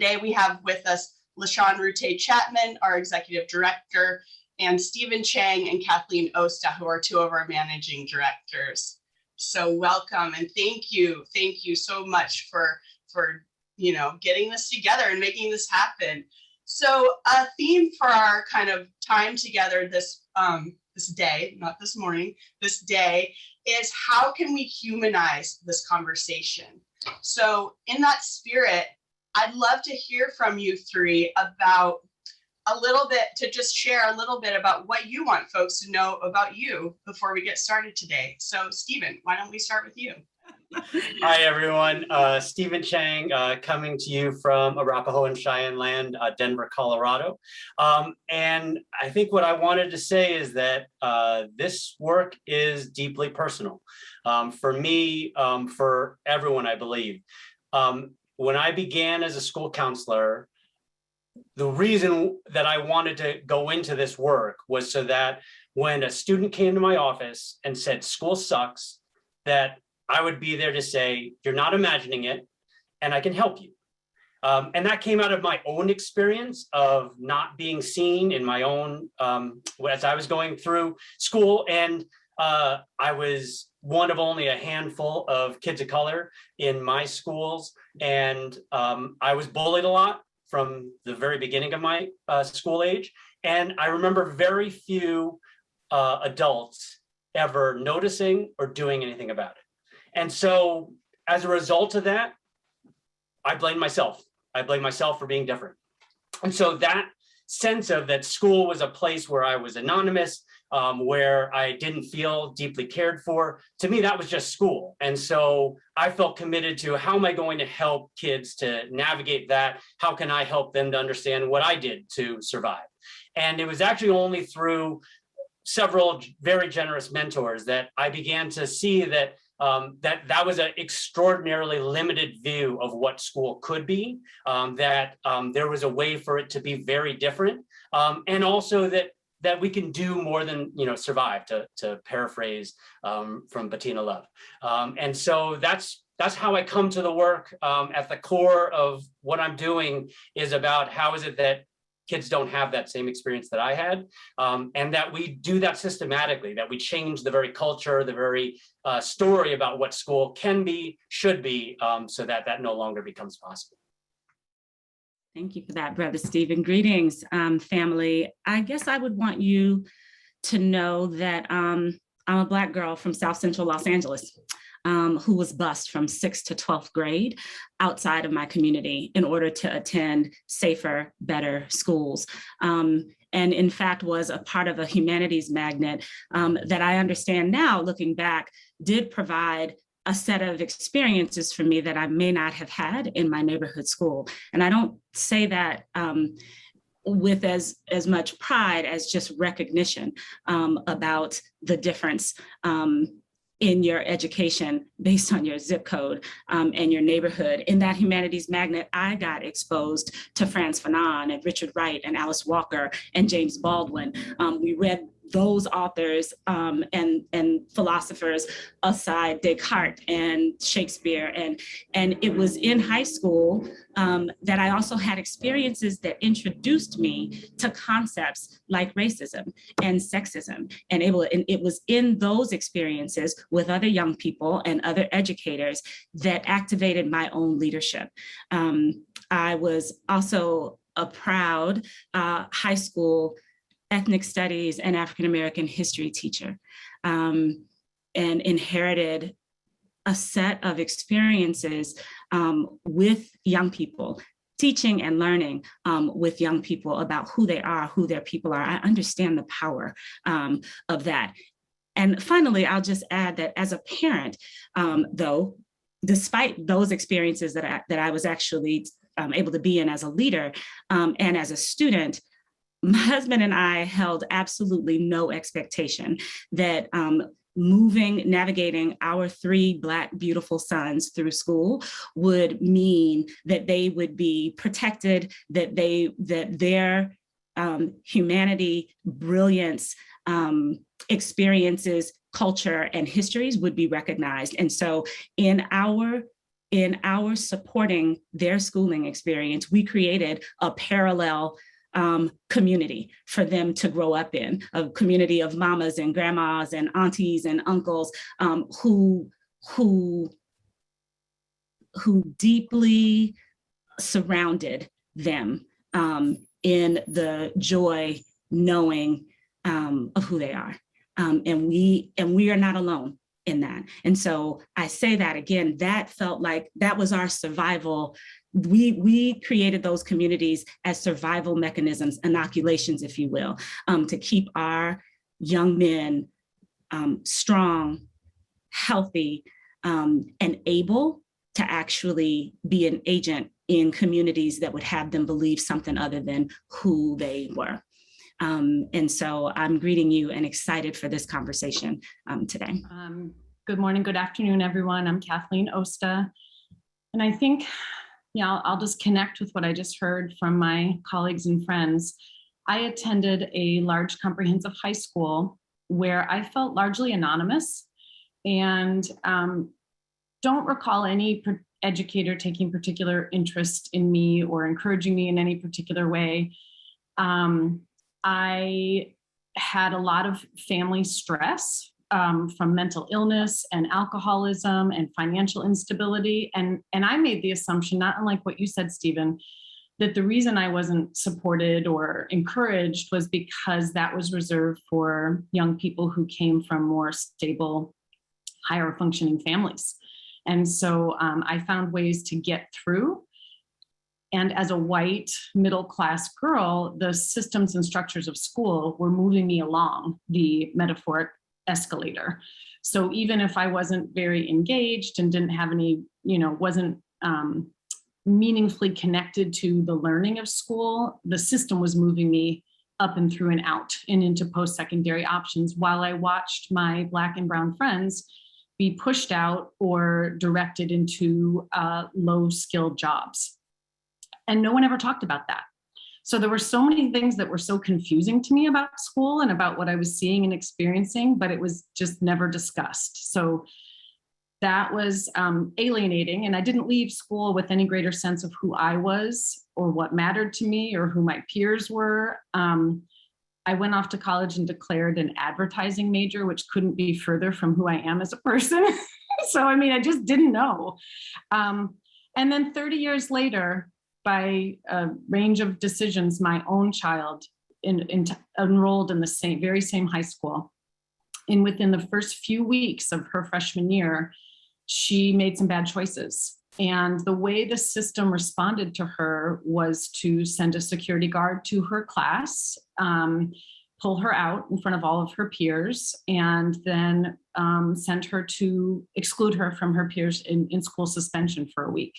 Today we have with us Lashawn Chapman, our executive director, and Stephen Chang and Kathleen Osta, who are two of our managing directors. So welcome and thank you so much for getting this together and making this happen. So a theme for our kind of time together this day, not this morning, this day, is how can we humanize this conversation? So in that spirit, I'd love to hear from you three about a little bit, to just share a little bit about what you want folks to know about you before we get started today. So Stephen, why don't we start with you? Hi, everyone. Stephen Chang, coming to you from Arapaho and Cheyenne land, Denver, Colorado. And I think what I wanted to say is that this work is deeply personal for me, for everyone, I believe. When I began as a school counselor, the reason that I wanted to go into this work was so that when a student came to my office and said, school sucks, that I would be there to say, you're not imagining it, and I can help you. And that came out of my own experience of not being seen in my own, as I was going through school. And I was one of only a handful of kids of color in my schools. And I was bullied a lot from the very beginning of my school age. And I remember very few adults ever noticing or doing anything about it. And so as a result of that, I blame myself. I blame myself for being different. And so that sense of that school was a place where I was anonymous, where I didn't feel deeply cared for, to me, that was just school. And so I felt committed to how am I going to help kids to navigate that? How can I help them to understand what I did to survive? And it was actually only through several very generous mentors that I began to see that that was an extraordinarily limited view of what school could be, that there was a way for it to be very different, and also that we can do more than survive, to paraphrase from Bettina Love. And so that's how I come to the work. At the core of what I'm doing is about how is it that kids don't have that same experience that I had, and that we do that systematically, that we change the very culture, the very story about what school can be, should be, so that that no longer becomes possible. Thank you for that, Brother Stephen. Greetings, family. I guess I would want you to know that I'm a Black girl from South Central Los Angeles, who was bused from 6th to 12th grade outside of my community in order to attend safer, better schools. And in fact, was a part of a humanities magnet that I understand now, looking back, did provide a set of experiences for me that I may not have had in my neighborhood school. And I don't say that with as much pride as just recognition about the difference in your education based on your zip code and your neighborhood. In that humanities magnet, I got exposed to Frantz Fanon and Richard Wright and Alice Walker and James Baldwin. We read those authors and philosophers aside Descartes and Shakespeare. And it was in high school that I also had experiences that introduced me to concepts like racism and sexism. And it was in those experiences with other young people and other educators that activated my own leadership. I was also a proud high school ethnic studies and African-American history teacher, and inherited a set of experiences with young people, teaching and learning with young people about who they are, who their people are. I understand the power of that. And finally, I'll just add that as a parent, though, despite those experiences that I was actually able to be in as a leader and as a student, my husband and I held absolutely no expectation that navigating our 3 Black beautiful sons through school would mean that they would be protected, that their humanity, brilliance, experiences, culture, and histories would be recognized. And so in our in our supporting their schooling experience, we created a parallel community for them to grow up in, a community of mamas and grandmas and aunties and uncles who deeply surrounded them in the joy knowing of who they are. And we are not alone in that. And so I say that again, that felt like that was our survival. We created those communities as survival mechanisms, inoculations, if you will, to keep our young men strong, healthy, and able to actually be an agent in communities that would have them believe something other than who they were. And so I'm greeting you and excited for this conversation today. Good morning, good afternoon, everyone. I'm Kathleen Osta. And I think, I'll just connect with what I just heard from my colleagues and friends. I attended a large comprehensive high school where I felt largely anonymous and don't recall any educator taking particular interest in me or encouraging me in any particular way. I had a lot of family stress from mental illness and alcoholism and financial instability. And I made the assumption, not unlike what you said, Stephen, that the reason I wasn't supported or encouraged was because that was reserved for young people who came from more stable, higher functioning families. And so I found ways to get through. And as a white middle-class girl, the systems and structures of school were moving me along the metaphoric escalator. So even if I wasn't very engaged and didn't have any, wasn't meaningfully connected to the learning of school, the system was moving me up and through and out and into post-secondary options while I watched my Black and brown friends be pushed out or directed into low-skilled jobs. And no one ever talked about that. So there were so many things that were so confusing to me about school and about what I was seeing and experiencing, but it was just never discussed. So that was alienating. And I didn't leave school with any greater sense of who I was or what mattered to me or who my peers were. I went off to college and declared an advertising major, which couldn't be further from who I am as a person. So, I just didn't know. And then 30 years later, by a range of decisions, my own child enrolled in the very same high school. And within the first few weeks of her freshman year, she made some bad choices. And the way the system responded to her was to send a security guard to her class, pull her out in front of all of her peers, and then send her to exclude her from her peers in school suspension for a week.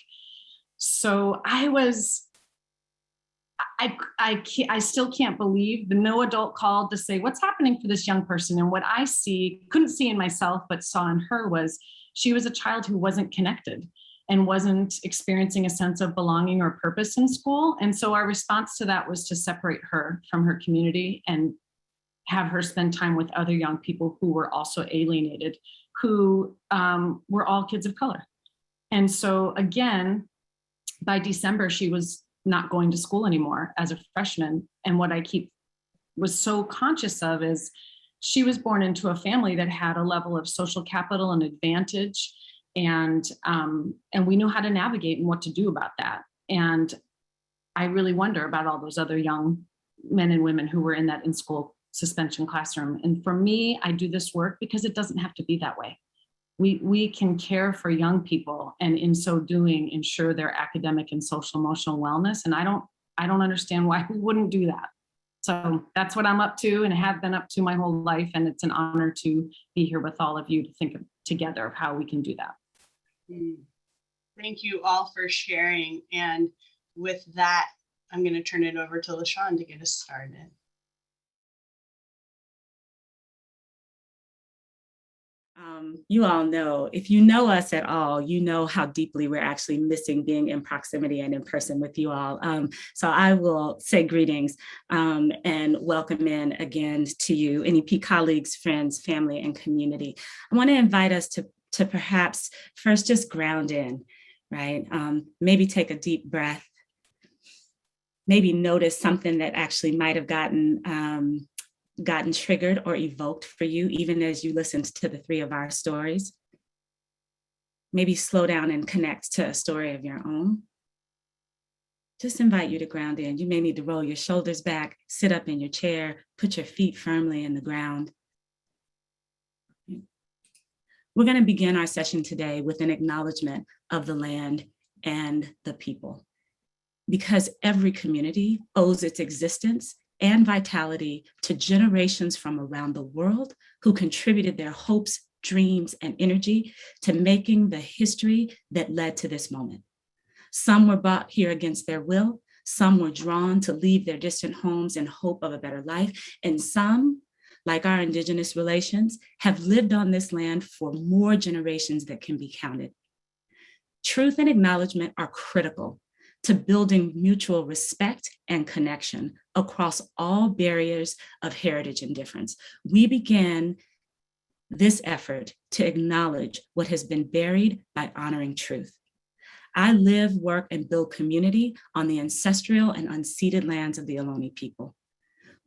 So I still can't believe that no adult called to say, what's happening for this young person? And what I couldn't see in myself, but saw in her was she was a child who wasn't connected and wasn't experiencing a sense of belonging or purpose in school. And so our response to that was to separate her from her community and have her spend time with other young people who were also alienated, who were all kids of color. And so again, by December, she was not going to school anymore as a freshman. And what I was so conscious of is she was born into a family that had a level of social capital and advantage. And we knew how to navigate and what to do about that. And I really wonder about all those other young men and women who were in that in-school suspension classroom. And for me, I do this work because it doesn't have to be that way. We can care for young people and in so doing ensure their academic and social emotional wellness. And I don't understand why we wouldn't do that. So that's what I'm up to and have been up to my whole life. And it's an honor to be here with all of you to think together of how we can do that. Thank you all for sharing. And with that, I'm going to turn it over to Lashawn to get us started. You all know, if you know us at all, you know how deeply we're actually missing being in proximity and in person with you all. So I will say greetings and welcome in again to you, NEP colleagues, friends, family, and community. I want to invite us to perhaps first just ground in right? Maybe take a deep breath. Maybe notice something that actually might have gotten triggered or evoked for you, even as you listened to the three of our stories. Maybe slow down and connect to a story of your own. Just invite you to ground in. You may need to roll your shoulders back, sit up in your chair, put your feet firmly in the ground. We're going to begin our session today with an acknowledgement of the land and the people, because every community owes its existence and vitality to generations from around the world who contributed their hopes, dreams, and energy to making the history that led to this moment. Some were brought here against their will, some were drawn to leave their distant homes in hope of a better life, and some, like our indigenous relations, have lived on this land for more generations that can be counted. Truth and acknowledgement are critical to building mutual respect and connection across all barriers of heritage and difference. We begin this effort to acknowledge what has been buried by honoring truth. I live, work, and build community on the ancestral and unceded lands of the Ohlone people.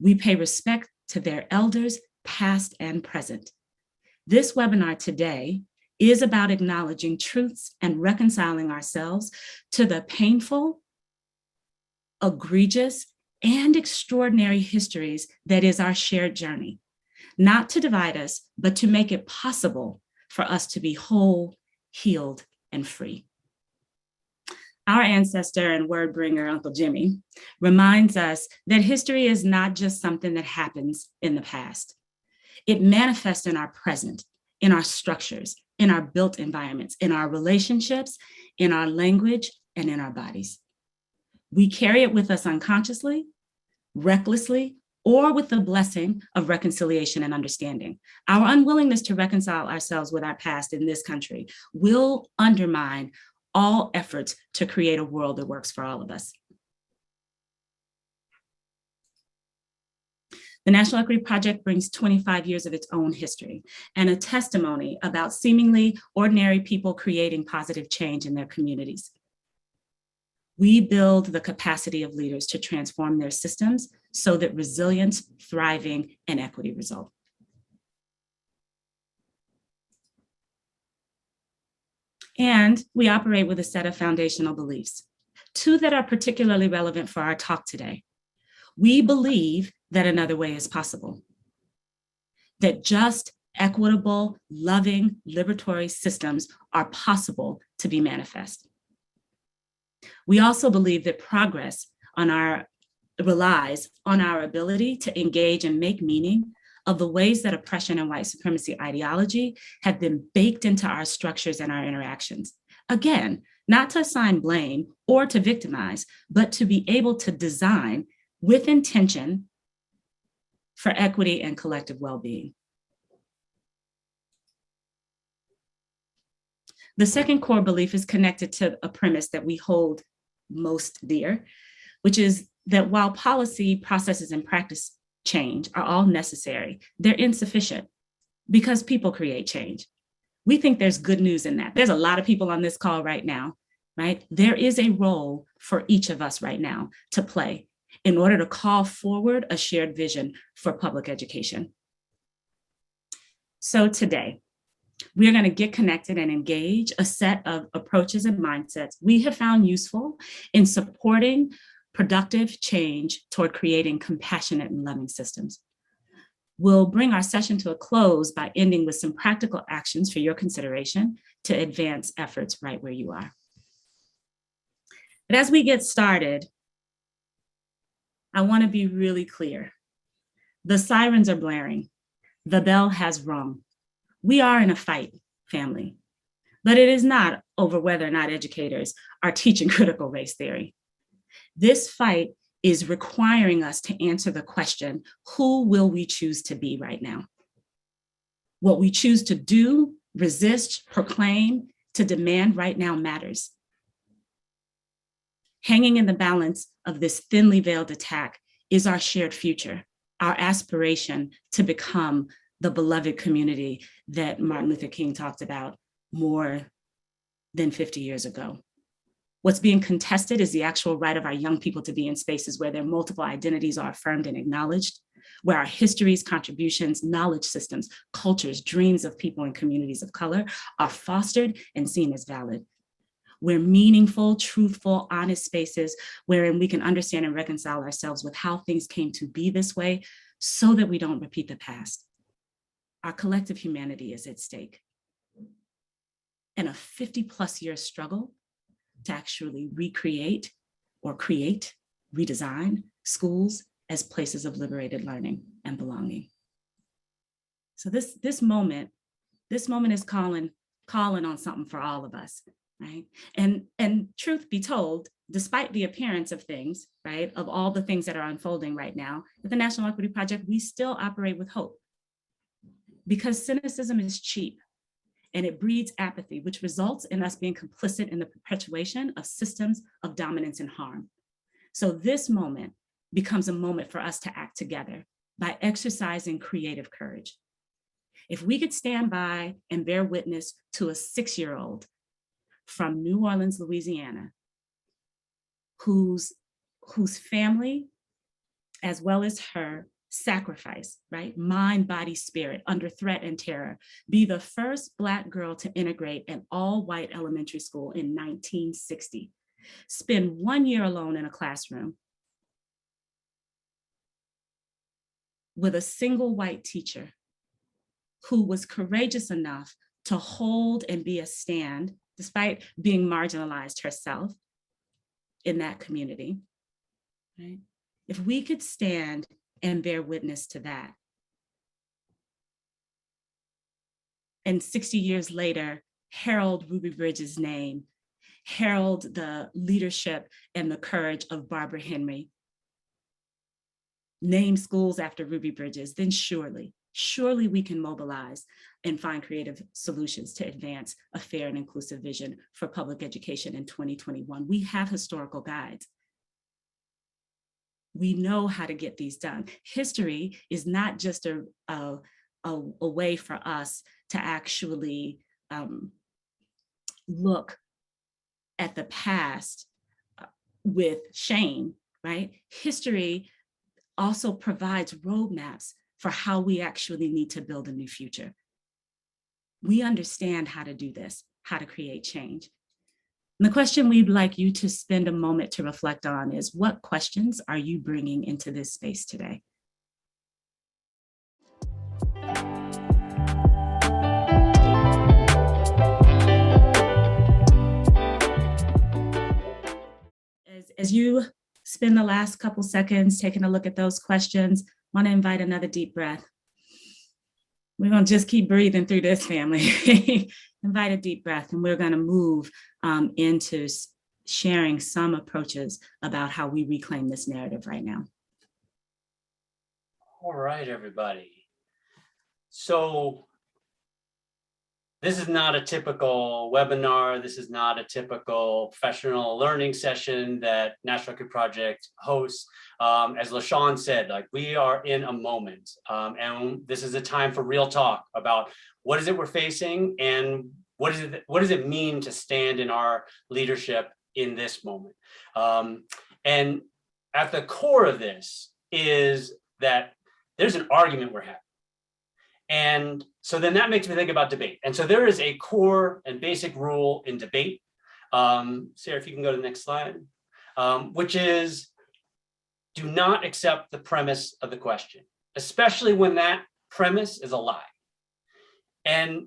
We pay respect to their elders, past and present. This webinar today is about acknowledging truths and reconciling ourselves to the painful, egregious, and extraordinary histories that is our shared journey, not to divide us, but to make it possible for us to be whole, healed, and free. Our ancestor and word bringer, Uncle Jimmy, reminds us that history is not just something that happens in the past. It manifests in our present, in our structures, in our built environments, in our relationships, in our language, and in our bodies. We carry it with us unconsciously, recklessly, or with the blessing of reconciliation and understanding. Our unwillingness to reconcile ourselves with our past in this country will undermine all efforts to create a world that works for all of us. The National Equity Project brings 25 years of its own history and a testimony about seemingly ordinary people creating positive change in their communities. We build the capacity of leaders to transform their systems so that resilience, thriving, and equity result. And we operate with a set of foundational beliefs, two that are particularly relevant for our talk today. We believe that another way is possible, that just, equitable, loving, liberatory systems are possible to be manifest. We also believe that progress relies on our ability to engage and make meaning of the ways that oppression and white supremacy ideology have been baked into our structures and our interactions. Again, not to assign blame or to victimize, but to be able to design with intention for equity and collective well-being. The second core belief is connected to a premise that we hold most dear, which is that while policy, processes, and practice change are all necessary, they're insufficient because people create change. We think there's good news in that. There's a lot of people on this call right now, right? There is a role for each of us right now to play in order to call forward a shared vision for public education. So today, we're going to get connected and engage a set of approaches and mindsets we have found useful in supporting productive change toward creating compassionate and loving systems. We'll bring our session to a close by ending with some practical actions for your consideration to advance efforts right where you are. But as we get started, I want to be really clear. The sirens are blaring. The bell has rung. We are in a fight, family, but it is not over whether or not educators are teaching critical race theory. This fight is requiring us to answer the question, who will we choose to be right now? What we choose to do, resist, proclaim, to demand right now matters. Hanging in the balance of this thinly veiled attack is our shared future, our aspiration to become the beloved community that Martin Luther King talked about more than 50 years ago. What's being contested is the actual right of our young people to be in spaces where their multiple identities are affirmed and acknowledged, where our histories, contributions, knowledge systems, cultures, dreams of people and communities of color are fostered and seen as valid. Where meaningful, truthful, honest spaces wherein we can understand and reconcile ourselves with how things came to be this way so that we don't repeat the past. Our collective humanity is at stake. And a 50+ year struggle to actually recreate or create, redesign schools as places of liberated learning and belonging. So this moment is calling on something for all of us, right? And truth be told, despite the appearance of things, right, of all the things that are unfolding right now, at the National Equity Project, we still operate with hope, because cynicism is cheap and it breeds apathy, which results in us being complicit in the perpetuation of systems of dominance and harm. So this moment becomes a moment for us to act together by exercising creative courage. If we could stand by and bear witness to a 6-year-old from New Orleans, Louisiana, whose family, as well as her, sacrifice, right? Mind, body, spirit, under threat and terror, be the first Black girl to integrate an all-white elementary school in 1960, spend 1 year alone in a classroom with a single white teacher who was courageous enough to hold and be a stand, despite being marginalized herself in that community, right? If we could stand and bear witness to that, and 60 years later, herald Ruby Bridges' name, herald the leadership and the courage of Barbara Henry, name schools after Ruby Bridges, then surely we can mobilize and find creative solutions to advance a fair and inclusive vision for public education in 2021. We have historical guides. We know how to get these done. History is not just a way for us to actually look at the past with shame, right? History also provides roadmaps for how we actually need to build a new future. We understand how to do this, how to create change. And the question we'd like you to spend a moment to reflect on is, what questions are you bringing into this space today? As you spend the last couple seconds taking a look at those questions, I want to invite another deep breath. We're going to just keep breathing through this, family. Invite a deep breath, and we're going to move into sharing some approaches about how we reclaim this narrative right now. All right, everybody. So this is not a typical webinar. This is not a typical professional learning session that National Equity Project hosts. As Lashawn said, like, we are in a moment, and this is a time for real talk about what is it we're facing and what does it mean to stand in our leadership in this moment. And at the core of this is that there's an argument we're having. And so then that makes me think about debate. And so there is a core and basic rule in debate. Sarah, if you can go to the next slide, which is, do not accept the premise of the question, especially when that premise is a lie. And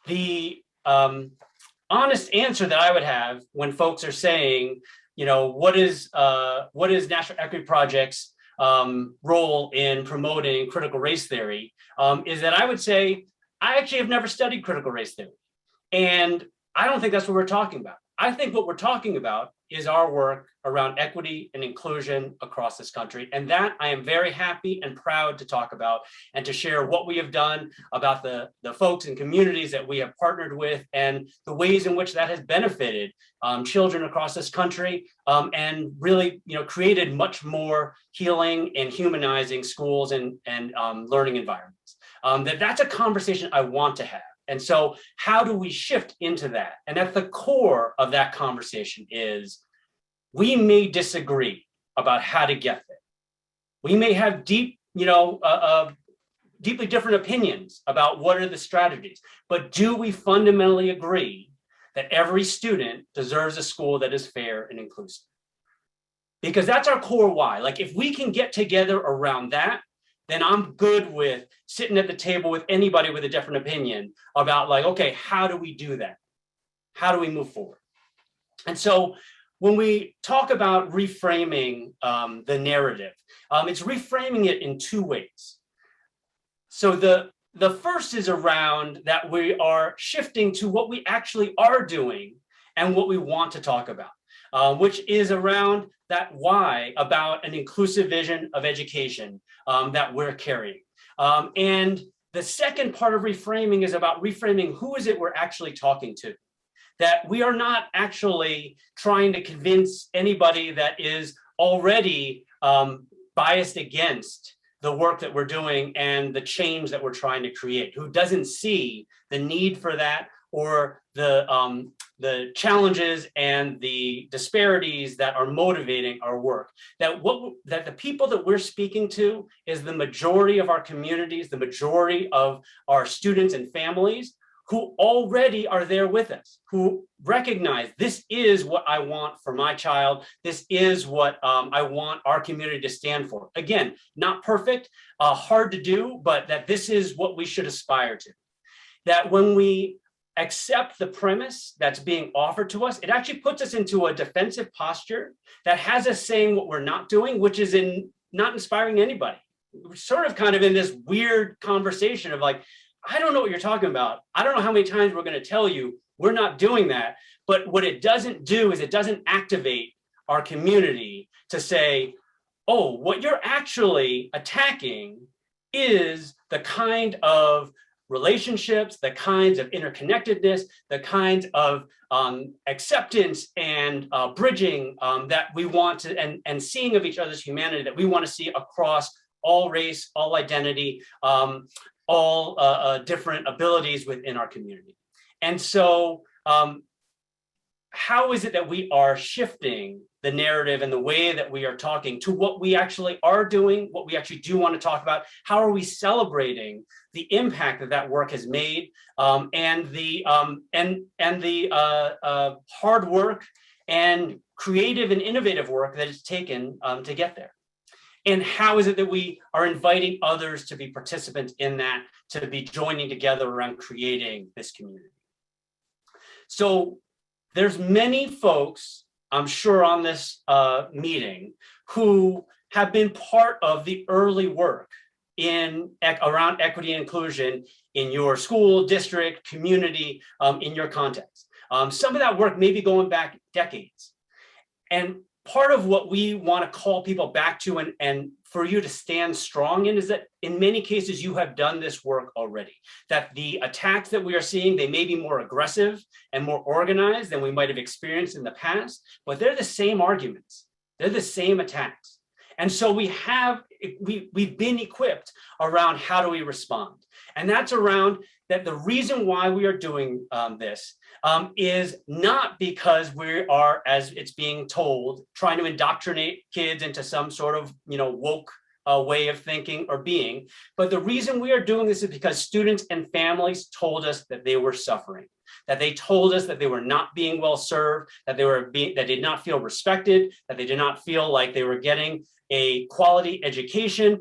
the honest answer that I would have when folks are saying, you know, what is National Equity Project's role in promoting critical race theory, is that I would say, I actually have never studied critical race theory. And I don't think that's what we're talking about. I think what we're talking about is our work around equity and inclusion across this country. And that I am very happy and proud to talk about and to share what we have done, about the folks and communities that we have partnered with, and the ways in which that has benefited children across this country, and really, you know, created much more healing and humanizing schools and learning environments. That's a conversation I want to have. And so how do we shift into that? And at the core of that conversation is we may disagree about how to get there. We may have deeply different opinions about what are the strategies, but do we fundamentally agree that every student deserves a school that is fair and inclusive? Because that's our core why. Like if we can get together around that, then I'm good with sitting at the table with anybody with a different opinion about like, okay, how do we do that? How do we move forward? And so when we talk about reframing the narrative, it's reframing it in two ways. So the first is around that we are shifting to what we actually are doing and what we want to talk about, which is around that why about an inclusive vision of education that we're carrying. And the second part of reframing is about reframing who is it we're actually talking to. That we are not actually trying to convince anybody that is already biased against the work that we're doing and the change that we're trying to create, who doesn't see the need for that or the challenges and the disparities that are motivating our work. That the people that we're speaking to is the majority of our communities, the majority of our students and families who already are there with us, who recognize this is what I want for my child. This is what I want our community to stand for. Again, not perfect, hard to do, but that this is what we should aspire to. That when we accept the premise that's being offered to us, it actually puts us into a defensive posture that has us saying what we're not doing, which is in not inspiring anybody. We're sort of kind of in this weird conversation of like, I don't know what you're talking about. I don't know how many times we're going to tell you we're not doing that. But what it doesn't do is it doesn't activate our community to say, oh, what you're actually attacking is the kind of relationships, the kinds of interconnectedness, the kinds of acceptance and bridging that we want to, and seeing of each other's humanity that we want to see across all race, all identity, all different abilities within our community. And so how is it that we are shifting the narrative and the way that we are talking to what we actually are doing, what we actually do want to talk about? How are we celebrating the impact that that work has made, and the hard work and creative and innovative work that it's taken to get there? And how is it that we are inviting others to be participants in that, to be joining together around creating this community? So there's many folks, I'm sure, on this meeting who have been part of the early work around equity and inclusion in your school, district, community, in your context. Some of that work may be going back decades. And part of what we want to call people back to and for you to stand strong in is that in many cases you have done this work already. That the attacks that we are seeing, they may be more aggressive and more organized than we might have experienced in the past, but they're the same arguments. They're the same attacks. And so we've been equipped around how do we respond. And that's around that the reason why we are doing this is not because we are, as it's being told, trying to indoctrinate kids into some sort of woke way of thinking or being, but the reason we are doing this is because students and families told us that they were suffering, that they told us that they were not being well served, that they did not feel respected, that they did not feel like they were getting a quality education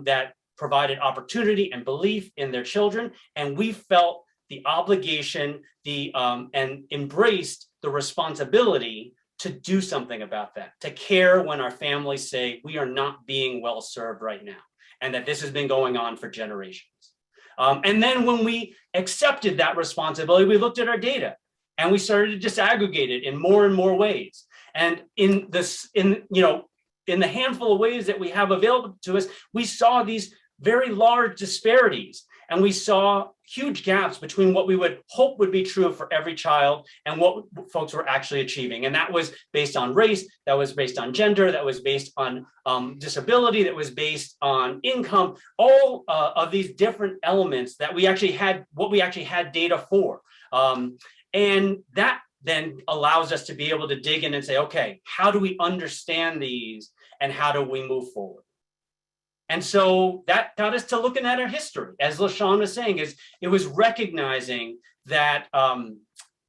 that provided opportunity and belief in their children, and we felt the obligation, and embraced the responsibility to do something about that, to care when our families say we are not being well served right now, and that this has been going on for generations. And then when we accepted that responsibility, we looked at our data and we started to disaggregate it in more and more ways. And in the handful of ways that we have available to us, we saw these very large disparities. And we saw huge gaps between what we would hope would be true for every child and what folks were actually achieving. And that was based on race, that was based on gender, that was based on disability, that was based on income, all of these different elements that we actually had, what we actually had data for. And that then allows us to be able to dig in and say, okay, how do we understand these and how do we move forward? And so that got us to looking at our history. As Lashawn was saying, it was recognizing that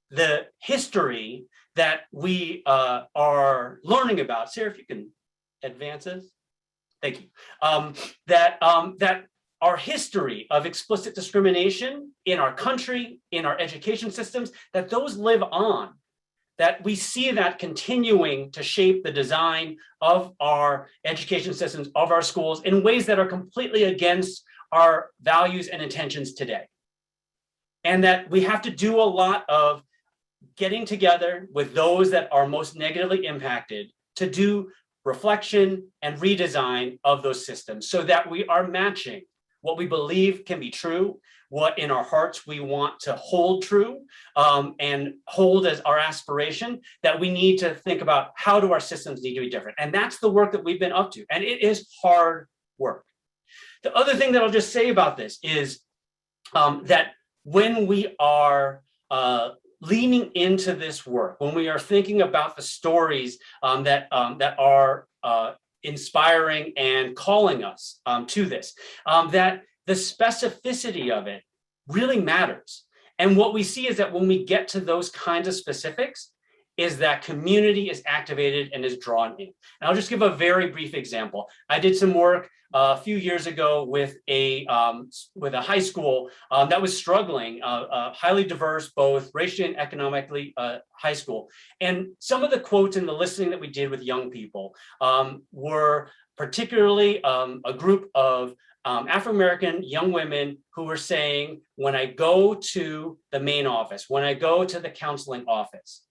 the history that we are learning about. Sarah, if you can advance this. Thank you. That our history of explicit discrimination in our country, in our education systems, that those live on, that we see that continuing to shape the design of our education systems, of our schools, in ways that are completely against our values and intentions today. And that we have to do a lot of getting together with those that are most negatively impacted to do reflection and redesign of those systems so that we are matching what we believe can be true, what in our hearts we want to hold true and hold as our aspiration, that we need to think about how do our systems need to be different. And that's the work that we've been up to. And it is hard work. The other thing that I'll just say about this is that when we are leaning into this work, when we are thinking about the stories that are inspiring and calling us to this, that the specificity of it really matters. And what we see is that when we get to those kinds of specifics, is that community is activated and is drawn in. And I'll just give a very brief example. I did some work a few years ago with a high school that was struggling, highly diverse, both racially and economically high school. And some of the quotes in the listening that we did with young people were particularly a group of African-American young women who were saying, when I go to the main office, when I go to the counseling office,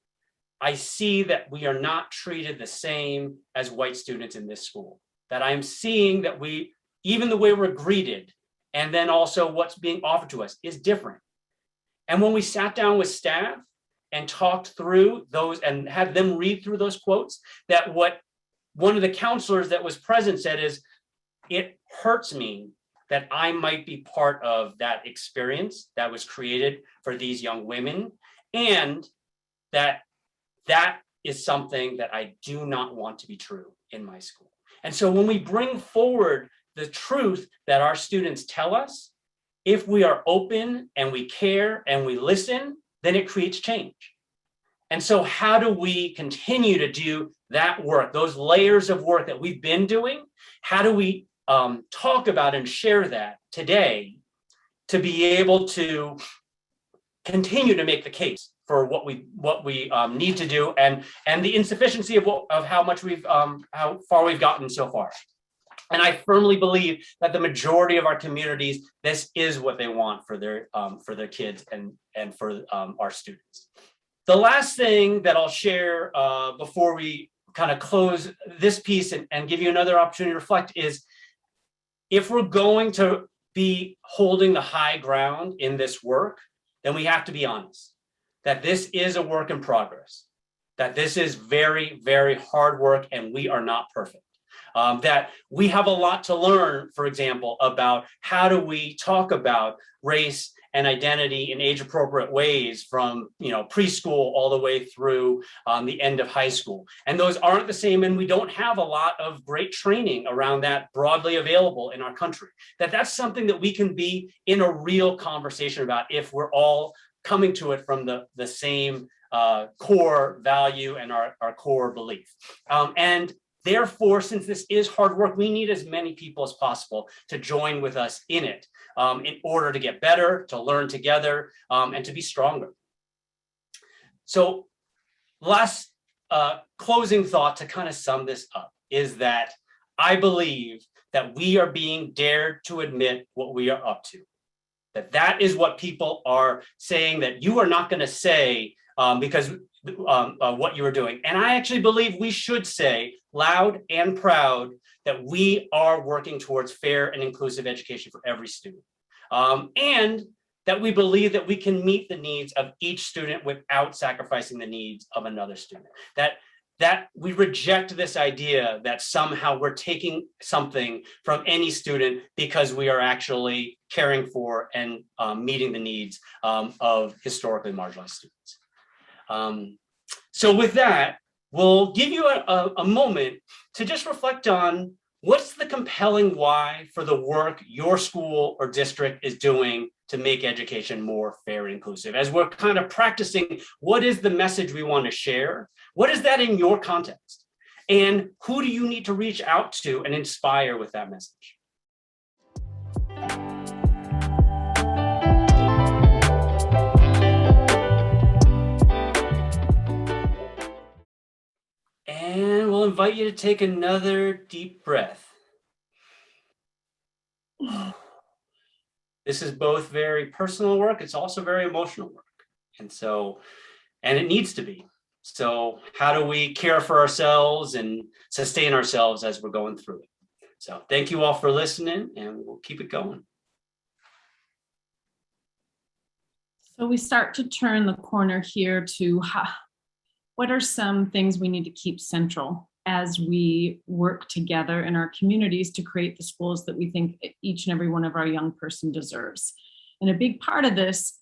I see that we are not treated the same as white students in this school. That I'm seeing that we, even the way we're greeted, and then also what's being offered to us is different. And when we sat down with staff and talked through those and had them read through those quotes, that what one of the counselors that was present said is, it hurts me that I might be part of that experience that was created for these young women, and that is something that I do not want to be true in my school. And so when we bring forward the truth that our students tell us, if we are open and we care and we listen, then it creates change. And so how do we continue to do that work, those layers of work that we've been doing? How do we talk about and share that today to be able to continue to make the case for what we need to do, and the insufficiency of how much how far we've gotten so far. And I firmly believe that the majority of our communities, this is what they want for their kids and for our students. The last thing that I'll share before we kind of close this piece and give you another opportunity to reflect is, if we're going to be holding the high ground in this work, then we have to be honest that this is a work in progress, that this is very, very hard work and we are not perfect. That we have a lot to learn, for example, about how do we talk about race and identity in age-appropriate ways from preschool all the way through the end of high school. And those aren't the same, and we don't have a lot of great training around that broadly available in our country. That's something that we can be in a real conversation about if we're all coming to it from the same core value and our core belief. And therefore, since this is hard work, we need as many people as possible to join with us in it in order to get better, to learn together, and to be stronger. So last closing thought to kind of sum this up is that I believe that we are being dared to admit what we are up to. That is what people are saying that you are not going to say because what you are doing. And I actually believe we should say loud and proud that we are working towards fair and inclusive education for every student. and that we believe that we can meet the needs of each student without sacrificing the needs of another student. That we reject this idea that somehow we're taking something from any student because we are actually caring for and meeting the needs of historically marginalized students. So with that, we'll give you a moment to just reflect on what's the compelling why for the work your school or district is doing to make education more fair and inclusive. As we're kind of practicing, what is the message we want to share? What is that in your context? And who do you need to reach out to and inspire with that message? And we'll invite you to take another deep breath. This is both very personal work. It's also very emotional work. And it needs to be. So how do we care for ourselves and sustain ourselves as we're going through it? So thank you all for listening, and we'll keep it going. So we start to turn the corner here to what are some things we need to keep central as we work together in our communities to create the schools that we think each and every one of our young person deserves. And a big part of this,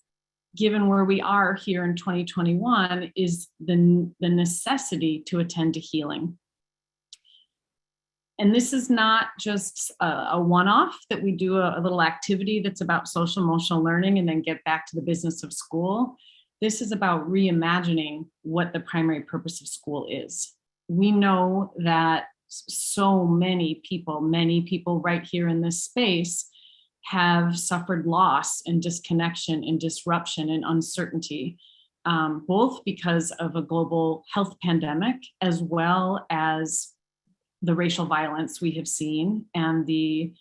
given where we are here in 2021, is the necessity to attend to healing. And this is not just a one-off that we do a little activity that's about social emotional learning and then get back to the business of school. This is about reimagining what the primary purpose of school is. We know that so many people right here in this space have suffered loss and disconnection and disruption and uncertainty, both because of a global health pandemic, as well as the racial violence we have seen and the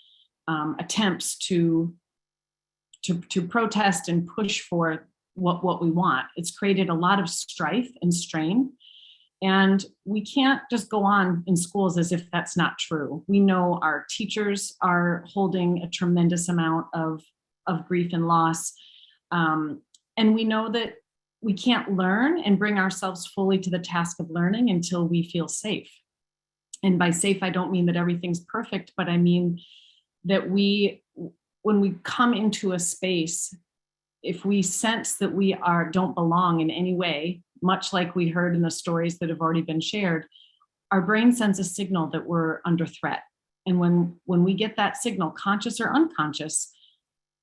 attempts to protest and push for what we want. It's created a lot of strife and strain. And we can't just go on in schools as if that's not true. We know our teachers are holding a tremendous amount of grief and loss. And we know that we can't learn and bring ourselves fully to the task of learning until we feel safe. And by safe, I don't mean that everything's perfect, but I mean that when we come into a space, if we sense that we don't belong in any way, much like we heard in the stories that have already been shared, our brain sends a signal that we're under threat. And when we get that signal, conscious or unconscious,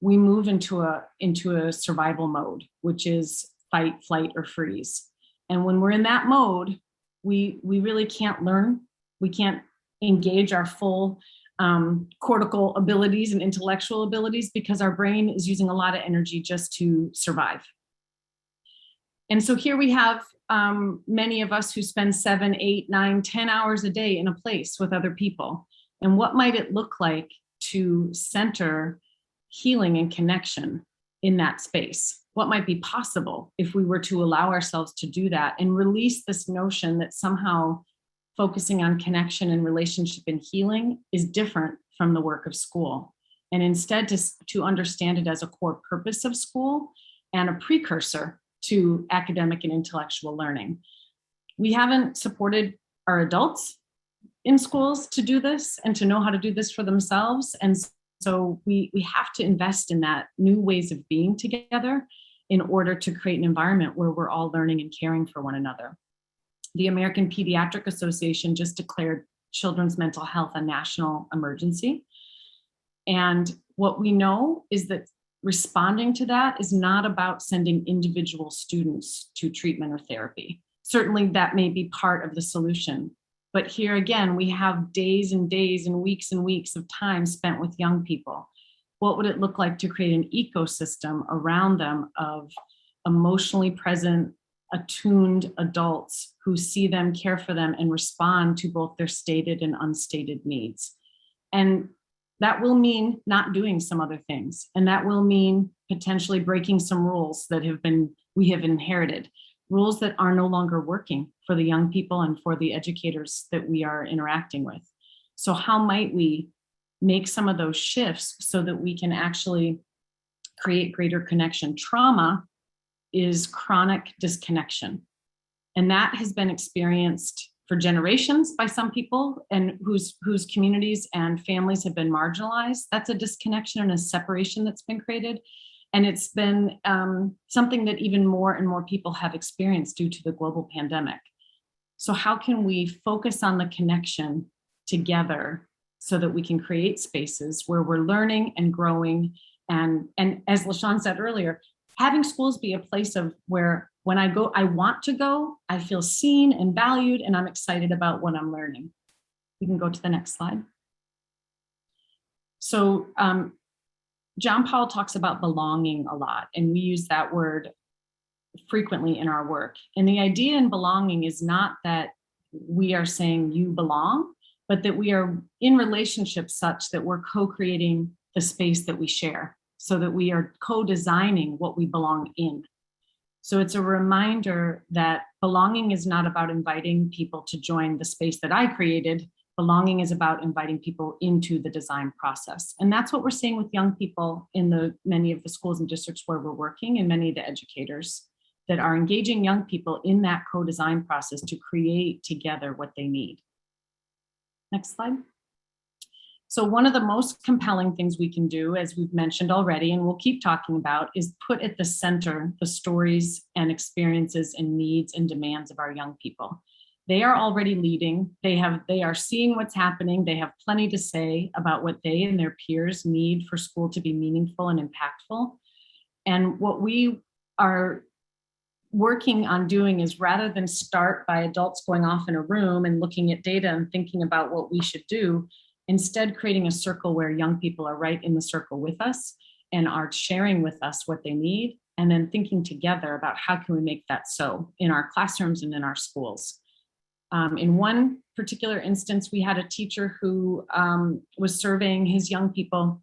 we move into a survival mode, which is fight, flight, or freeze. And when we're in that mode, we really can't learn. We can't engage our full cortical abilities and intellectual abilities because our brain is using a lot of energy just to survive. And so here we have many of us who spend 7, 8, 9, 10 hours a day in a place with other people. And what might it look like to center healing and connection in that space? What might be possible if we were to allow ourselves to do that and release this notion that somehow focusing on connection and relationship and healing is different from the work of school, and instead to understand it as a core purpose of school and a precursor to academic and intellectual learning. We haven't supported our adults in schools to do this and to know how to do this for themselves. And so we have to invest in that new ways of being together in order to create an environment where we're all learning and caring for one another. The American Pediatric Association just declared children's mental health a national emergency. And what we know is that responding to that is not about sending individual students to treatment or therapy. Certainly that may be part of the solution. But here again, we have days and days and weeks of time spent with young people. What would it look like to create an ecosystem around them of emotionally present, attuned adults who see them, care for them, and respond to both their stated and unstated needs? And that will mean not doing some other things. And that will mean potentially breaking some rules that we have inherited, rules that are no longer working for the young people and for the educators that we are interacting with. So how might we make some of those shifts so that we can actually create greater connection. Trauma is chronic disconnection. And that has been experienced for generations by some people and whose communities and families have been marginalized. That's a disconnection and a separation that's been created. And it's been something that even more and more people have experienced due to the global pandemic. So how can we focus on the connection together so that we can create spaces where we're learning and growing? And as Lashawn said earlier, having schools be a place of where when I go, I want to go, I feel seen and valued, and I'm excited about what I'm learning. We can go to the next slide. So John Paul talks about belonging a lot, and we use that word frequently in our work. And the idea in belonging is not that we are saying you belong, but that we are in relationships such that we're co-creating the space that we share, so that we are co-designing what we belong in. So it's a reminder that belonging is not about inviting people to join the space that I created. Belonging is about inviting people into the design process. And that's what we're seeing with young people in many of the schools and districts where we're working, and many of the educators that are engaging young people in that co-design process to create together what they need. Next slide. So one of the most compelling things we can do, as we've mentioned already, and we'll keep talking about, is put at the center the stories and experiences and needs and demands of our young people. They are already leading. They are seeing what's happening. They have plenty to say about what they and their peers need for school to be meaningful and impactful. And what we are working on doing is, rather than start by adults going off in a room and looking at data and thinking about what we should do, instead creating a circle where young people are right in the circle with us and are sharing with us what they need, and then thinking together about how can we make that so in our classrooms and in our schools. In one particular instance, we had a teacher who was surveying his young people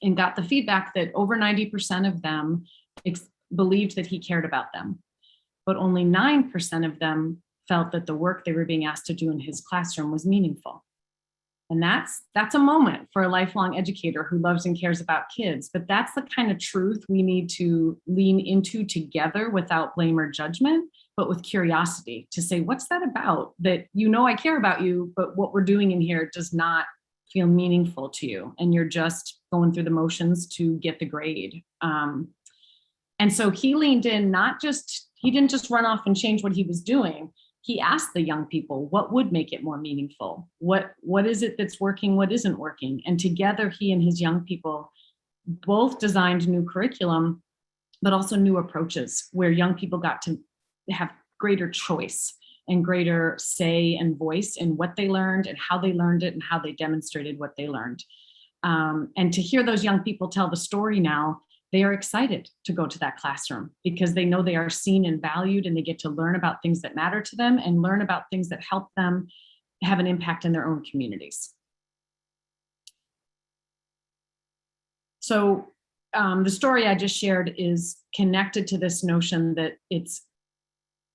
and got the feedback that over 90% of them believed that he cared about them, but only 9% of them felt that the work they were being asked to do in his classroom was meaningful. And that's a moment for a lifelong educator who loves and cares about kids. But that's the kind of truth we need to lean into together, without blame or judgment, but with curiosity, to say, what's that about? That, I care about you, but what we're doing in here does not feel meaningful to you. And you're just going through the motions to get the grade. And so he leaned in, he didn't just run off and change what he was doing. He asked the young people, what would make it more meaningful? What is it that's working? What isn't working? And together, he and his young people both designed new curriculum, but also new approaches where young people got to have greater choice and greater say and voice in what they learned and how they learned it and how they demonstrated what they learned. And to hear those young people tell the story now, they are excited to go to that classroom because they know they are seen and valued, and they get to learn about things that matter to them and learn about things that help them have an impact in their own communities. So the story I just shared is connected to this notion that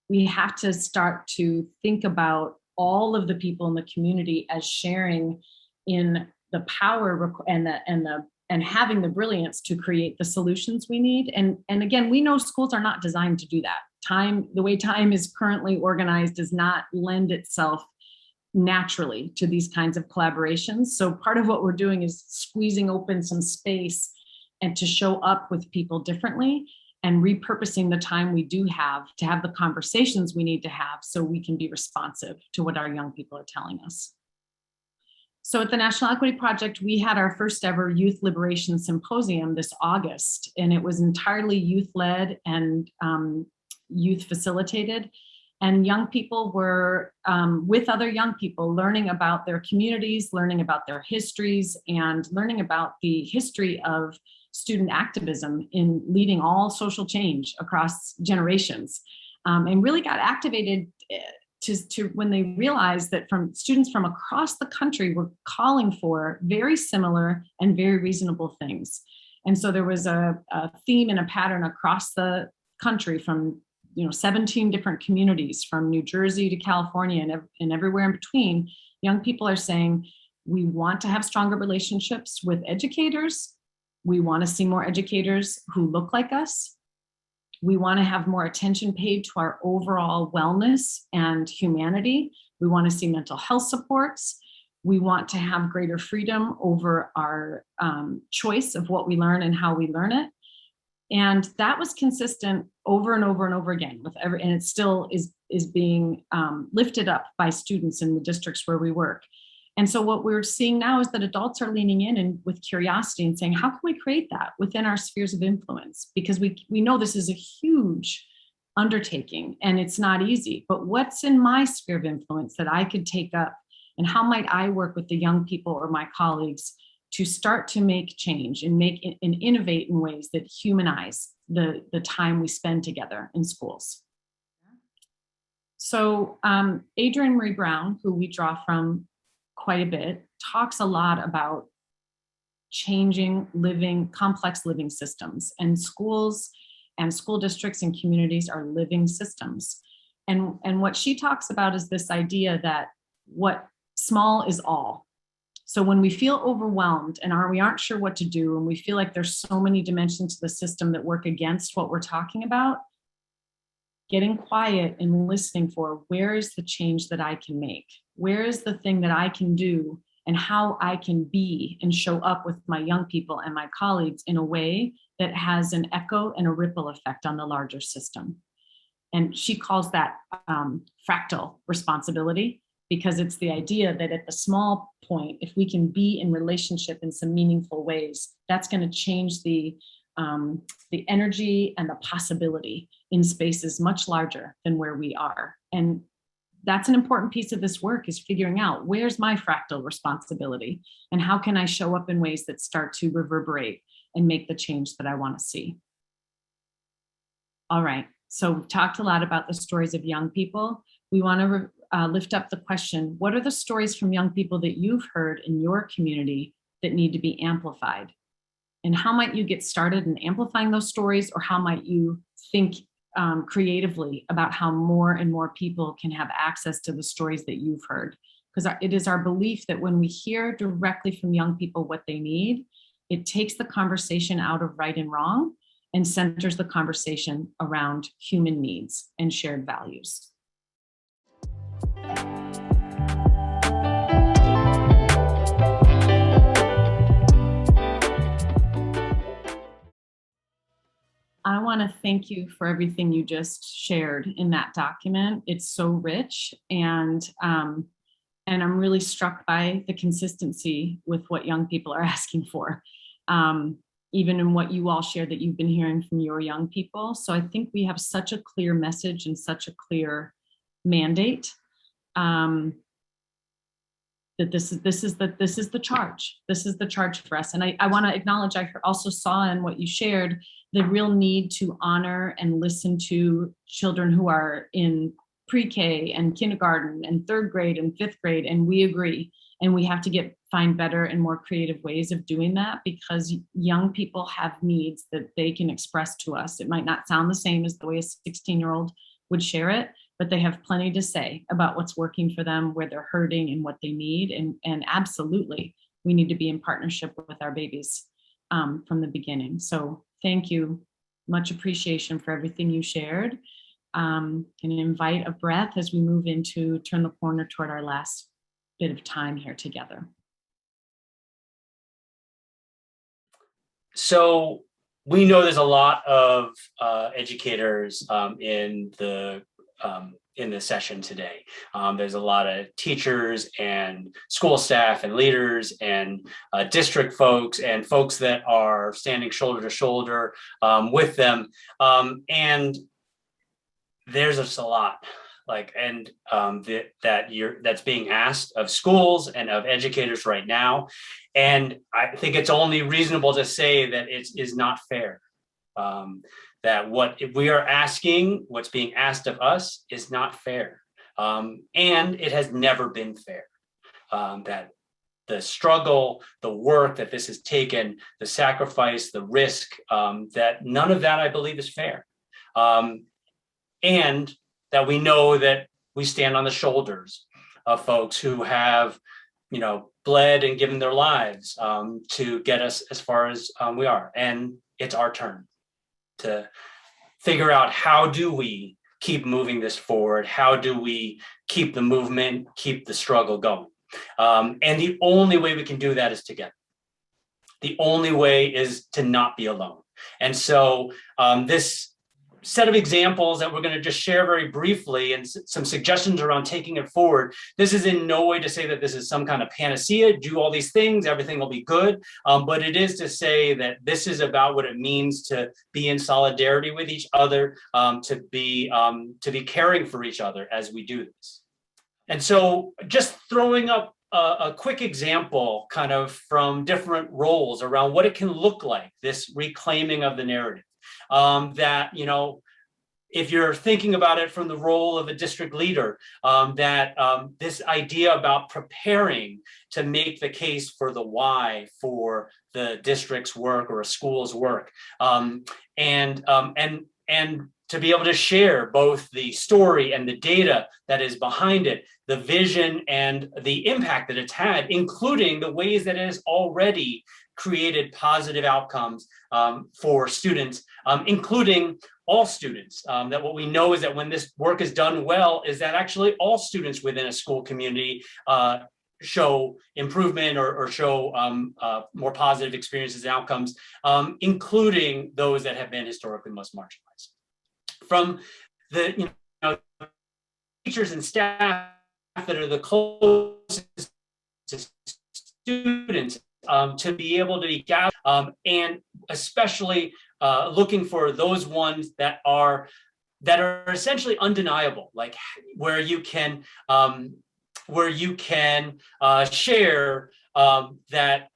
we have to start to think about all of the people in the community as sharing in the power and having the brilliance to create the solutions we need. And again, we know schools are not designed to do that. The way time is currently organized does not lend itself naturally to these kinds of collaborations. So part of what we're doing is squeezing open some space and to show up with people differently, and repurposing the time we do have to have the conversations we need to have so we can be responsive to what our young people are telling us. So at the National Equity Project, we had our first ever Youth Liberation Symposium this August, and it was entirely youth-led and youth facilitated. And young people were with other young people, learning about their communities, learning about their histories, and learning about the history of student activism in leading all social change across generations, and really got activated to when they realized that students from across the country were calling for very similar and very reasonable things. And so there was a theme and a pattern across the country from 17 different communities, from New Jersey to California and everywhere in between. Young people are saying, we want to have stronger relationships with educators. We want to see more educators who look like us. We want to have more attention paid to our overall wellness and humanity. We want to see mental health supports. We want to have greater freedom over our choice of what we learn and how we learn it. And that was consistent over and over and over again with and it still is being lifted up by students in the districts where we work. And so what we're seeing now is that adults are leaning in and with curiosity and saying, how can we create that within our spheres of influence? Because we know this is a huge undertaking and it's not easy, but what's in my sphere of influence that I could take up, and how might I work with the young people or my colleagues to start to make change and innovate in ways that humanize the time we spend together in schools. So Adrienne Marie Brown, who we draw from quite a bit, talks a lot about changing complex living systems, and schools and school districts and communities are living systems. And what she talks about is this idea that what small is all. So when we feel overwhelmed and we aren't sure what to do, and we feel like there's so many dimensions to the system that work against what we're talking about, getting quiet and listening for, where is the change that I can make? Where is the thing that I can do, and how I can be and show up with my young people and my colleagues in a way that has an echo and a ripple effect on the larger system. And she calls that fractal responsibility, because it's the idea that at the small point, if we can be in relationship in some meaningful ways, that's going to change the energy and the possibility in spaces much larger than where we are. And that's an important piece of this work, is figuring out, where's my fractal responsibility and how can I show up in ways that start to reverberate and make the change that I want to see. All right, so we've talked a lot about the stories of young people. We want to lift up the question, what are the stories from young people that you've heard in your community that need to be amplified? And how might you get started in amplifying those stories, or how might you think creatively about how more and more people can have access to the stories that you've heard? Because it is our belief that when we hear directly from young people what they need, it takes the conversation out of right and wrong and centers the conversation around human needs and shared values. I want to thank you for everything you just shared in that document. It's so rich, and I'm really struck by the consistency with what young people are asking for, even in what you all shared that you've been hearing from your young people. So I think we have such a clear message and such a clear mandate that this is the charge. This is the charge for us. And I want to acknowledge, I also saw in what you shared the real need to honor and listen to children who are in pre-K and kindergarten and third grade and fifth grade. And we agree. And we have to find better and more creative ways of doing that, because young people have needs that they can express to us. It might not sound the same as the way a 16-year-old would share it, but they have plenty to say about what's working for them, where they're hurting and what they need. And absolutely, we need to be in partnership with our babies from the beginning. So thank you. Much appreciation for everything you shared. And invite a breath as we move into turn the corner toward our last bit of time here together. So we know there's a lot of educators in the session today. There's a lot of teachers and school staff and leaders and district folks and folks that are standing shoulder to shoulder with them. And there's just a lot, that's being asked of schools and of educators right now. And I think it's only reasonable to say that it is not fair. That what we are asking, what's being asked of us, is not fair. And it has never been fair. That the struggle, the work that this has taken, the sacrifice, the risk, that none of that, I believe, is fair. And that we know that we stand on the shoulders of folks who have, bled and given their lives to get us as far as we are. And it's our turn to figure out, how do we keep moving this forward? How do we keep the movement, keep the struggle going? And the only way we can do that is together. The only way is to not be alone. And so this set of examples that we're going to just share very briefly, and some suggestions around taking it forward. This is in no way to say that this is some kind of panacea, do all these things, everything will be good. But it is to say that this is about what it means to be in solidarity with each other, to be caring for each other as we do this. And so just throwing up a quick example kind of from different roles around what it can look like, this reclaiming of the narrative. That, you know, if you're thinking about it from the role of a district leader, this idea about preparing to make the case for the why for the district's work or a school's work, and to be able to share both the story and the data that is behind it, the vision and the impact that it's had, including the ways that it has already created positive outcomes for students, including all students. That what we know is that when this work is done well, is that actually all students within a school community show improvement or show more positive experiences and outcomes, including those that have been historically most marginalized. From the teachers and staff that are the closest to students, to be able to be gathered, and especially looking for those ones that are essentially undeniable, like where you can share that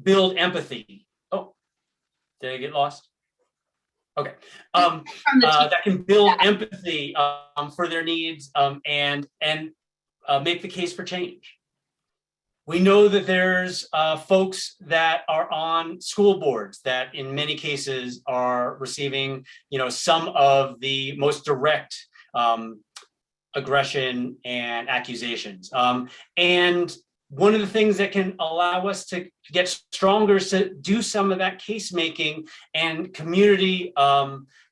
build empathy. Oh, did I get lost? Okay, that can build empathy for their needs and make the case for change. We know that there's folks that are on school boards that in many cases are receiving, some of the most direct aggression and accusations. And one of the things that can allow us to get stronger is to do some of that case making and community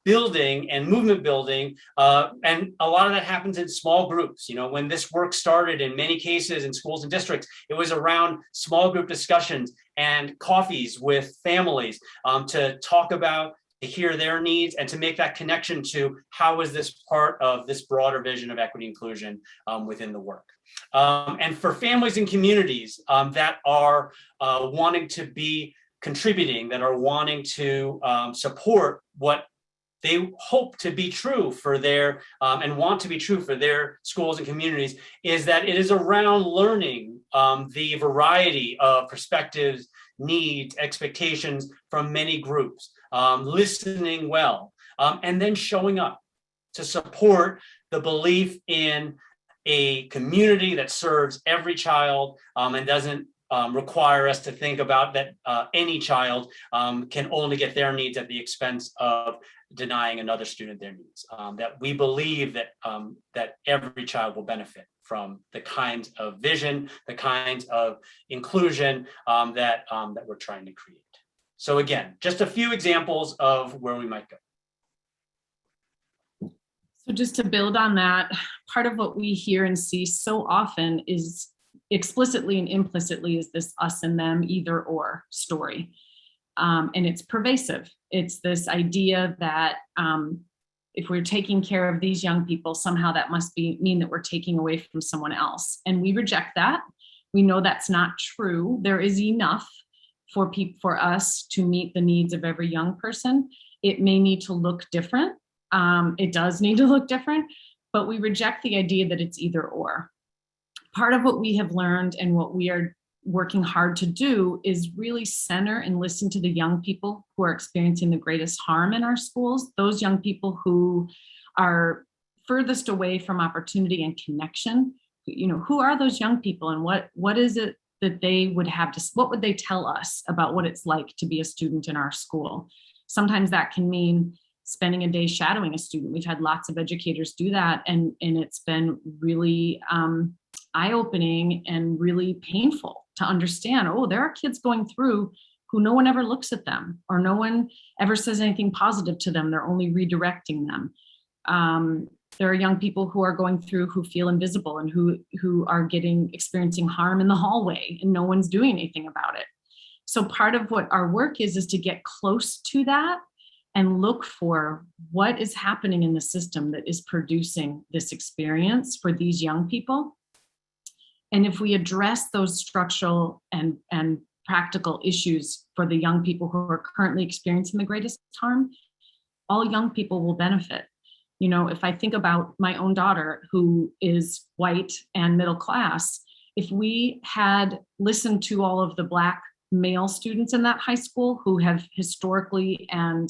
building and movement building. And a lot of that happens in small groups. When this work started in many cases in schools and districts, it was around small group discussions and coffees with families to talk about, to hear their needs, and to make that connection to how is this part of this broader vision of equity inclusion within the work. And for families and communities that are wanting to be contributing, that are wanting to support what they hope to be true for their and want to be true for their schools and communities, is that it is around learning the variety of perspectives, needs, expectations from many groups, listening well, and then showing up to support the belief in a community that serves every child and doesn't require us to think about that any child can only get their needs at the expense of denying another student their needs. That we believe that every child will benefit from the kinds of vision, the kinds of inclusion that we're trying to create. So again, just a few examples of where we might go. So just to build on that, part of what we hear and see so often is explicitly and implicitly is this us and them, either or story. And it's pervasive. It's this idea that if we're taking care of these young people, somehow that must mean that we're taking away from someone else. And we reject that. We know that's not true. There is enough for us to meet the needs of every young person. It may need to look different. It does need to look different, but we reject the idea that it's either or. Part of what we have learned and what we are working hard to do is really center and listen to the young people who are experiencing the greatest harm in our schools, those young people who are furthest away from opportunity and connection. Who are those young people, and what is it that they would have to, what would they tell us about what it's like to be a student in our school? Sometimes that can mean spending a day shadowing a student. We've had lots of educators do that, and it's been really eye-opening and really painful to understand. Oh, there are kids going through who no one ever looks at them, or no one ever says anything positive to them. They're only redirecting them. There are young people who are going through who feel invisible and who are experiencing harm in the hallway, and no one's doing anything about it. So part of what our work is to get close to that and look for what is happening in the system that is producing this experience for these young people. And if we address those structural and practical issues for the young people who are currently experiencing the greatest harm, all young people will benefit. You know, if I think about my own daughter, who is white and middle class, if we had listened to all of the Black male students in that high school who have historically and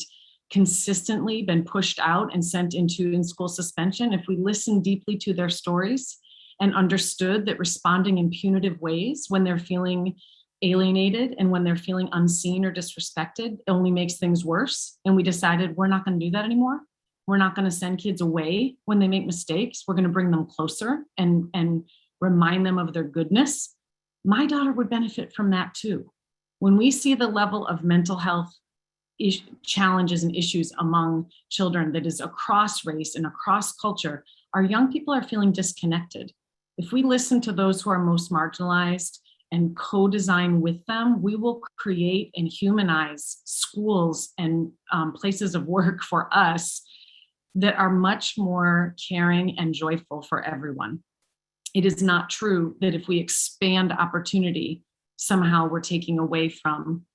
consistently been pushed out and sent into in-school suspension, if we listened deeply to their stories and understood that responding in punitive ways when they're feeling alienated and when they're feeling unseen or disrespected only makes things worse, and we decided we're not going to do that anymore. We're not going to send kids away when they make mistakes. We're going to bring them closer and remind them of their goodness. My daughter would benefit from that too. When we see the level of mental health challenges and issues among children that is across race and across culture, our young people are feeling disconnected. If we listen to those who are most marginalized and co-design with them, we will create and humanize schools and places of work for us that are much more caring and joyful for everyone. It is not true that if we expand opportunity, somehow we're taking away from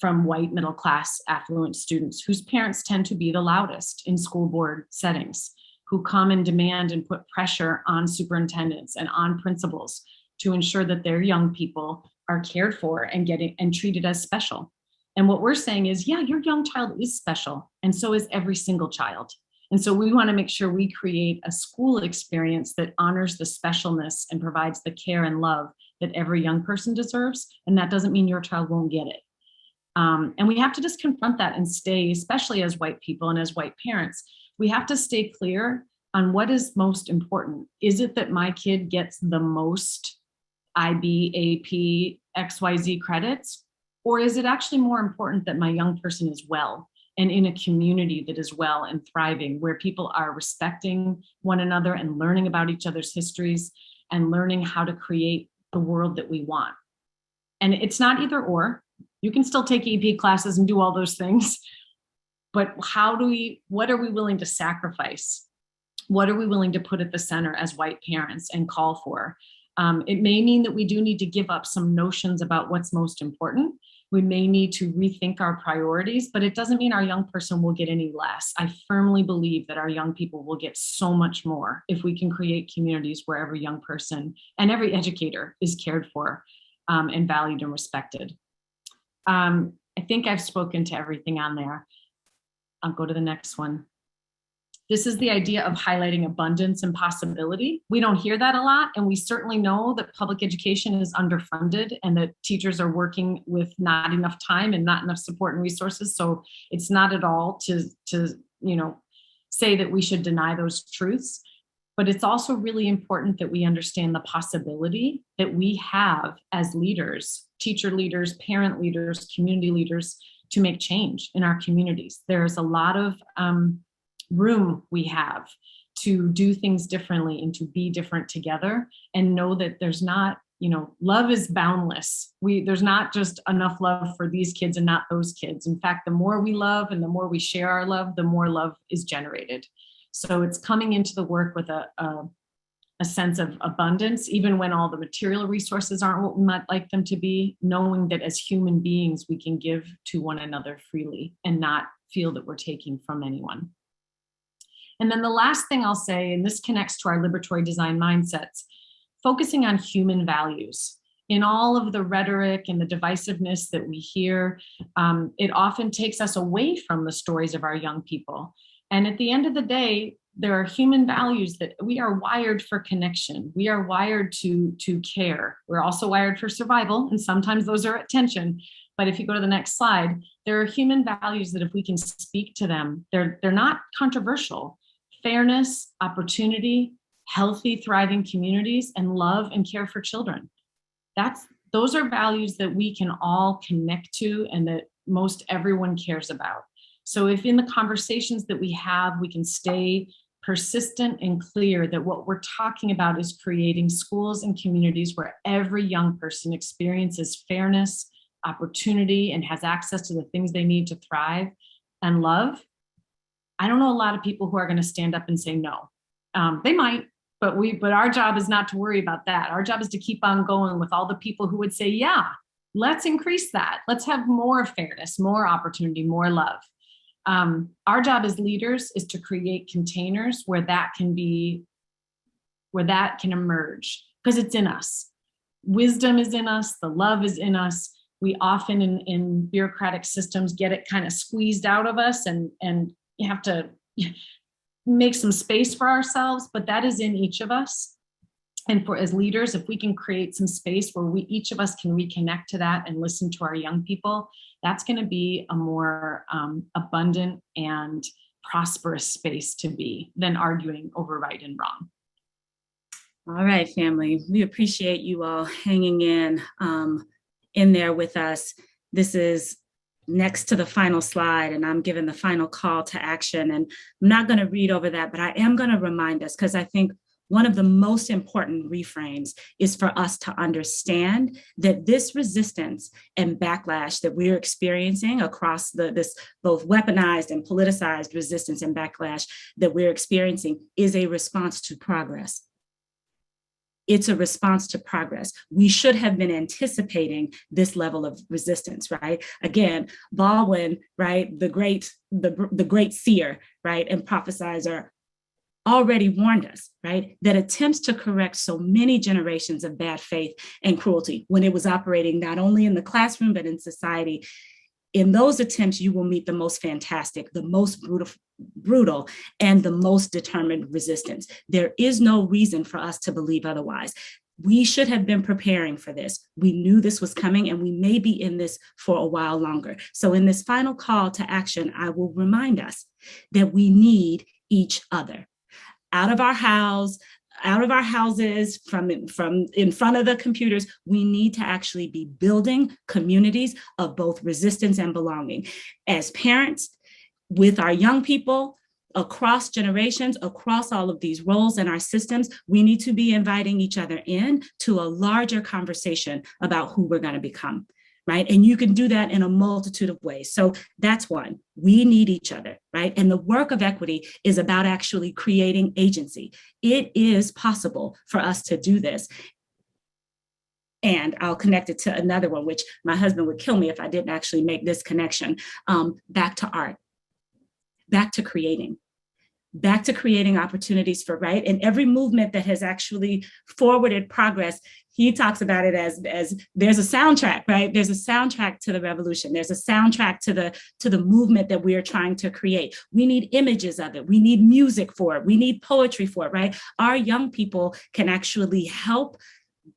white middle class affluent students whose parents tend to be the loudest in school board settings, who come and demand and put pressure on superintendents and on principals to ensure that their young people are cared for and treated as special. And what we're saying is, yeah, your young child is special, and so is every single child. And so we want to make sure we create a school experience that honors the specialness and provides the care and love that every young person deserves. And that doesn't mean your child won't get it. And we have to just confront that and stay, especially as white people and as white parents, we have to stay clear on what is most important. Is it that my kid gets the most IB, AP, XYZ credits? Or is it actually more important that my young person is well and in a community that is well and thriving, where people are respecting one another and learning about each other's histories and learning how to create the world that we want? And it's not either or. You can still take EP classes and do all those things, but what are we willing to sacrifice? What are we willing to put at the center as white parents and call for? It may mean that we do need to give up some notions about what's most important. We may need to rethink our priorities, but it doesn't mean our young person will get any less. I firmly believe that our young people will get so much more if we can create communities where every young person and every educator is cared for and valued and respected. I think I've spoken to everything on there. I'll go to the next one. This is the idea of highlighting abundance and possibility. We don't hear that a lot, and we certainly know that public education is underfunded and that teachers are working with not enough time and not enough support and resources. So it's not at all to say that we should deny those truths, but it's also really important that we understand the possibility that we have as leaders, teacher leaders, parent leaders, community leaders, to make change in our communities. There's a lot of room we have to do things differently and to be different together, and know that there's not, love is boundless. There's not just enough love for these kids and not those kids. In fact, the more we love and the more we share our love, the more love is generated. So it's coming into the work with a sense of abundance, even when all the material resources aren't what we might like them to be, knowing that as human beings, we can give to one another freely and not feel that we're taking from anyone. And then the last thing I'll say, and this connects to our liberatory design mindsets, focusing on human values. In all of the rhetoric and the divisiveness that we hear, it often takes us away from the stories of our young people. And at the end of the day, there are human values that we are wired for connection. We are wired to care. We're also wired for survival, and sometimes those are at tension. But if you go to the next slide, there are human values that if we can speak to them, they're not controversial. Fairness, opportunity, healthy, thriving communities, and love and care for children. Those are values that we can all connect to and that most everyone cares about. So if in the conversations that we have, we can stay persistent and clear that what we're talking about is creating schools and communities where every young person experiences fairness, opportunity, and has access to the things they need to thrive and love. I don't know a lot of people who are going to stand up and say no. They might, but our job is not to worry about that. Our job is to keep on going with all the people who would say, yeah, let's increase that. Let's have more fairness, more opportunity, more love. Our job as leaders is to create containers where that can emerge, because it's in us. Wisdom is in us, the love is in us. We often in bureaucratic systems get it kind of squeezed out of us, and you have to make some space for ourselves, but that is in each of us. And as leaders, if we can create some space where each of us can reconnect to that and listen to our young people, that's going to be a more abundant and prosperous space to be than arguing over right and wrong. All right, family, we appreciate you all hanging in there with us. This is next to the final slide, and I'm giving the final call to action. And I'm not going to read over that, but I am going to remind us, because I think one of the most important reframes is for us to understand that this resistance and backlash that we're experiencing across this both weaponized and politicized resistance and backlash that we're experiencing is a response to progress. It's a response to progress. We should have been anticipating this level of resistance, right? Again, Baldwin, right, the great seer, right, and prophesizer already warned us, right, that attempts to correct so many generations of bad faith and cruelty when it was operating not only in the classroom, but in society, in those attempts, you will meet the most fantastic, the most brutal, and the most determined resistance. There is no reason for us to believe otherwise. We should have been preparing for this. We knew this was coming, and we may be in this for a while longer. So in this final call to action, I will remind us that we need each other. Out of our houses, from in front of the computers, we need to actually be building communities of both resistance and belonging. As parents, with our young people, across generations, across all of these roles in our systems, we need to be inviting each other in to a larger conversation about who we're going to become. Right? And you can do that in a multitude of ways. So that's one. We need each other, right? And the work of equity is about actually creating agency. It is possible for us to do this. And I'll connect it to another one, which my husband would kill me if I didn't actually make this connection. Back to art, back to creating opportunities for, right? And every movement that has actually forwarded progress, he talks about it as there's a soundtrack, right? There's a soundtrack to the revolution. There's a soundtrack to the movement that we are trying to create. We need images of it. We need music for it. We need poetry for it, right? Our young people can actually help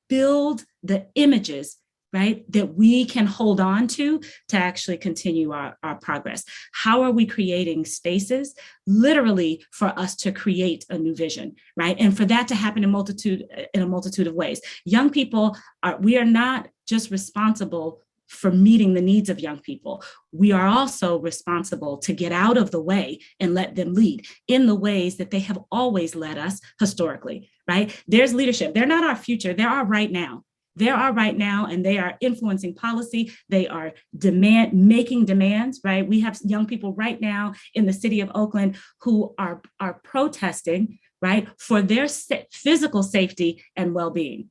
build the images, right, that we can hold on to actually continue our progress. How are we creating spaces? Literally for us to create a new vision, right? And for that to happen in a multitude of ways. Young people, we are not just responsible for meeting the needs of young people. We are also responsible to get out of the way and let them lead in the ways that they have always led us historically, right? There's leadership. They're not our future. They're our right now. There are right now, and they are influencing policy. They are making demands, right? We have young people right now in the city of Oakland who are protesting, right, for their physical safety and well-being,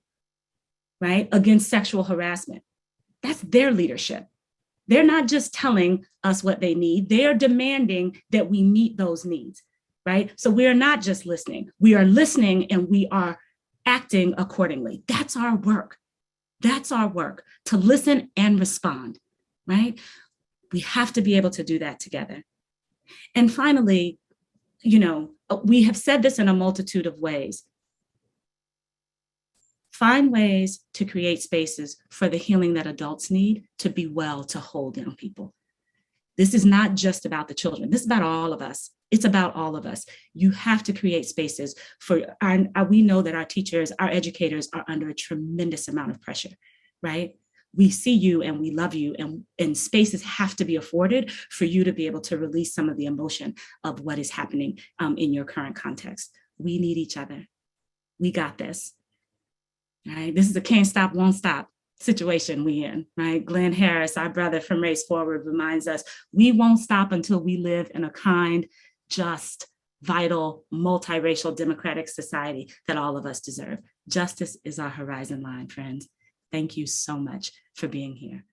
right, against sexual harassment. That's their leadership. They're not just telling us what they need. They are demanding that we meet those needs, right? So we are not just listening. We are listening and we are acting accordingly. That's our work. That's our work, to listen and respond, right? We have to be able to do that together. And finally, we have said this in a multitude of ways. Find ways to create spaces for the healing that adults need to be well, to hold young people. This is not just about the children. This is about all of us, It's about all of us. You have to create spaces for we know that our teachers, our educators are under a tremendous amount of pressure, right? We see you and we love you, and spaces have to be afforded for you to be able to release some of the emotion of what is happening in your current context. We need each other. We got this, right? This is a can't stop, won't stop situation we in, right? Glenn Harris, our brother from Race Forward, reminds us, we won't stop until we live in a kind, just, vital, multiracial, democratic society that all of us deserve. Justice is our horizon line, friends. Thank you so much for being here.